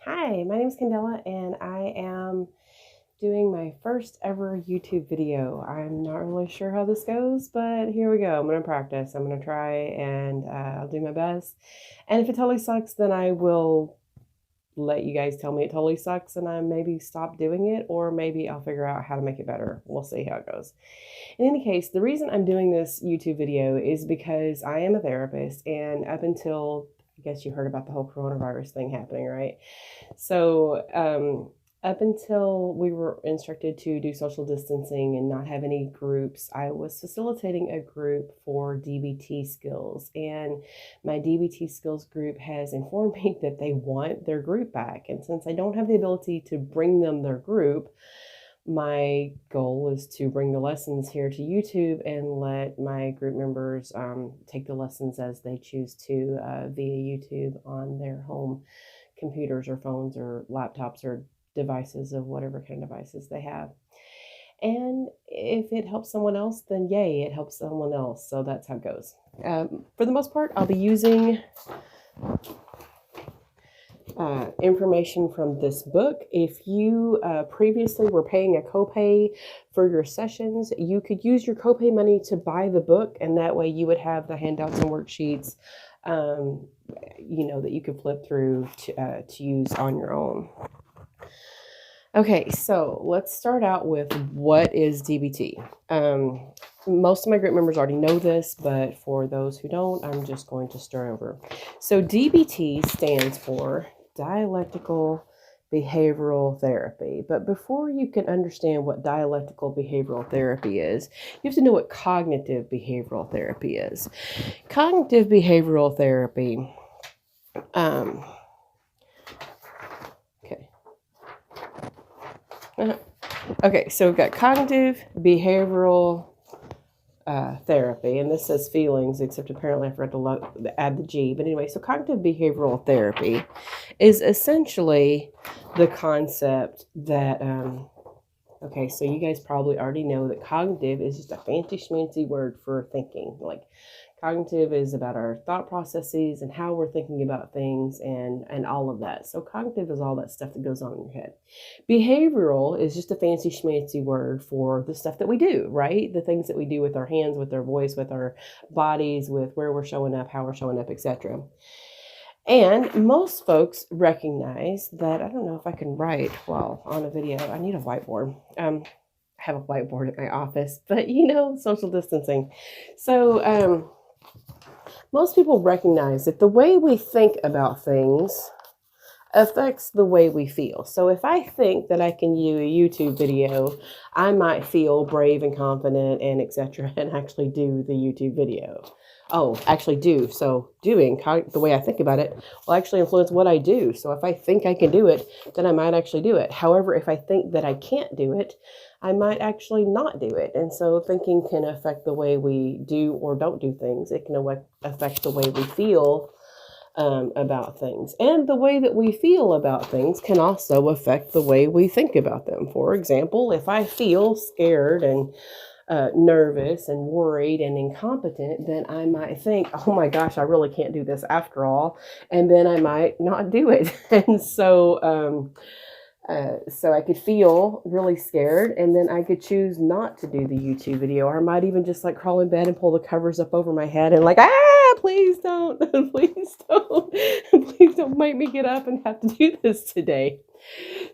Hi, my name is Candella and I am doing my first ever YouTube video. I'm not really sure how this goes, but here we go. I'm going to practice. I'm going to try and I'll do my best. And if it totally sucks, then I will let you guys tell me it totally sucks and I maybe stop doing it, or maybe I'll figure out how to make it better. We'll see how it goes. In any case, the reason I'm doing this YouTube video is because I am a therapist, and up until, I guess you heard about the whole coronavirus thing happening, right? So, up until we were instructed to do social distancing and not have any groups, I was facilitating a group for DBT skills. And my DBT skills group has informed me that they want their group back. And since I don't have the ability to bring them their group, my goal is to bring the lessons here to YouTube and let my group members take the lessons as they choose to via YouTube on their home computers or phones or laptops or devices of whatever kind of devices they have. And if it helps someone else, then yay, it helps someone else. So that's how it goes. For the most part, I'll be using information from this book. If you previously were paying a copay for your sessions, you could use your copay money to buy the book, and that way you would have the handouts and worksheets that you could flip through to use on your own. Okay, so let's start out with what is DBT. Most of my group members already know this, but for those who don't, I'm just going to start over. So DBT stands for Dialectical Behavioral Therapy. But before you can understand what dialectical behavioral therapy is, you have to know what cognitive behavioral therapy is. Cognitive behavioral therapy, okay, so we've got cognitive behavioral therapy, and this says feelings, except apparently I forgot to add the G. But anyway, so cognitive behavioral therapy is essentially the concept that, okay, so you guys probably already know that cognitive is just a fancy schmancy word for thinking. Like, cognitive is about our thought processes and how we're thinking about things and all of that. So cognitive is all that stuff that goes on in your head. Behavioral is just a fancy schmancy word for the stuff that we do, right? The things that we do with our hands, with our voice, with our bodies, with where we're showing up, how we're showing up, etc. And most folks recognize that, I don't know if I can write while on a video. I need a whiteboard. I have a whiteboard at my office, but social distancing. So most people recognize that the way we think about things affects the way we feel. So if I think that I can do a YouTube video, I might feel brave and confident and etc. and actually do the YouTube video. So doing the way I think about it will actually influence what I do. So if I think I can do it, then I might actually do it. However, if I think that I can't do it, I might actually not do it. And so thinking can affect the way we do or don't do things. It can affect the way we feel about things. And the way that we feel about things can also affect the way we think about them. For example, if I feel scared and nervous and worried and incompetent, then I might think, oh my gosh, I really can't do this after all. And then I might not do it. And so I could feel really scared, and then I could choose not to do the YouTube video, or I might even just like crawl in bed and pull the covers up over my head and like, please don't, please don't make me get up and have to do this today.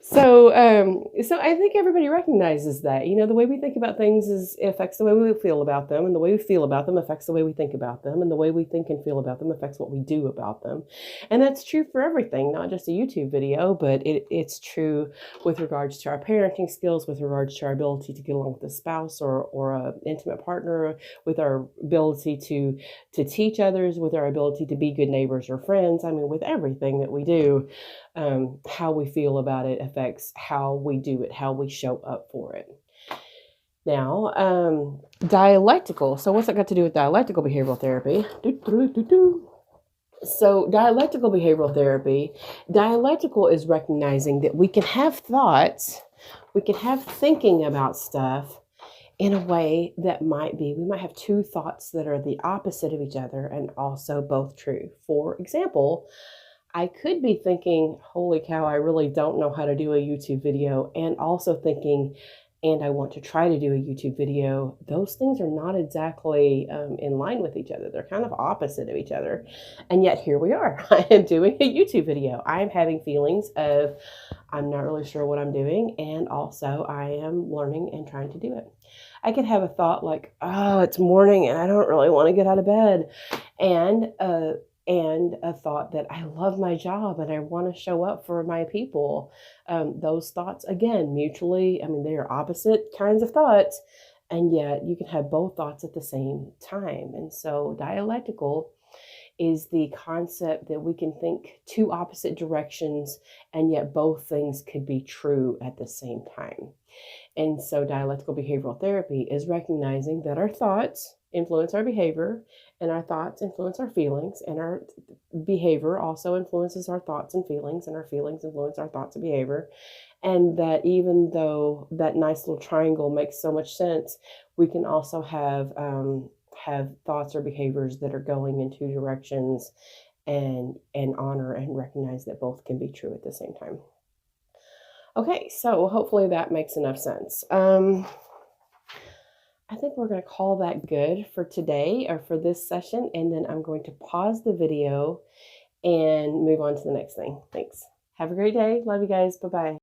So I think everybody recognizes that, the way we think about things affects the way we feel about them, and the way we feel about them affects the way we think about them, and the way we think and feel about them affects what we do about them. And that's true for everything, not just a YouTube video, but it's true with regards to our parenting skills, with regards to our ability to get along with a spouse or an intimate partner, with our ability to teach others, with our ability to be good neighbors or friends. I mean, with everything that we do, how we feel about it affects how we do it, how we show up for it. Now, dialectical. So what's that got to do with dialectical behavioral therapy? So dialectical behavioral therapy, dialectical is recognizing that we can have thoughts, we can have thinking about stuff in a way that we might have two thoughts that are the opposite of each other and also both true. For example, I could be thinking, holy cow, I really don't know how to do a YouTube video, and also thinking, and I want to try to do a YouTube video. Those things are not exactly in line with each other. They're kind of opposite of each other. And yet here we are. I am doing a YouTube video. I'm having feelings of, I'm not really sure what I'm doing, and also I am learning and trying to do it. I could have a thought like, oh, it's morning and I don't really want to get out of bed. And a thought that I love my job and I want to show up for my people. Those thoughts, again, mutually, I mean, they are opposite kinds of thoughts, and yet you can have both thoughts at the same time. And so dialectical is the concept that we can think two opposite directions, and yet both things could be true at the same time. And so dialectical behavioral therapy is recognizing that our thoughts influence our behavior, and our thoughts influence our feelings, and our behavior also influences our thoughts and feelings, and our feelings influence our thoughts and behavior. And that even though that nice little triangle makes so much sense, we can also have thoughts or behaviors that are going in two directions, and honor and recognize that both can be true at the same time. Okay, so hopefully that makes enough sense. I think we're going to call that good for today, or for this session, and then I'm going to pause the video and move on to the next thing. Thanks. Have a great day. Love you guys. Bye-bye.